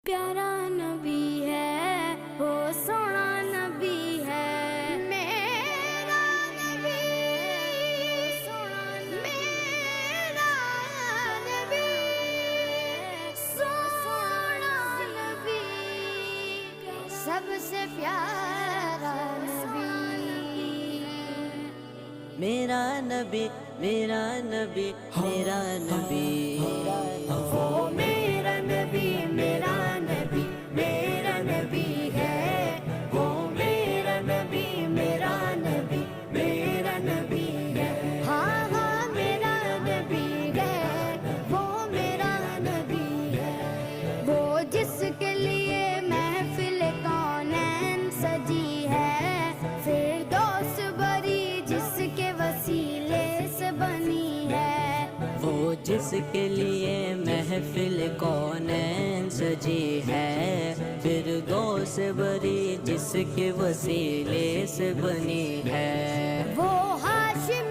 پیارا نبی ہے وہ سونا نبی ہے میرا نبی سونا میرا نبی سونا نبی سب سے پیارا نبی میرا نبی میرا نبی میرا نبی وہ میرا نبی میرا نبی میرا نبی ہے وہ میرا نبی میرا نبی میرا نبی ہے ہاں ہاں میرا نبی ہے وہ میرا نبی ہے وہ جس کے لیے محفل کونین سجی ہے فردوس بری جس کے وسیلے سے بنی ہے وہ جس کے لیے محفل کونین سجی ہے فردوس بری جس کے وسیلے سے بنی ہے وہ ہاشم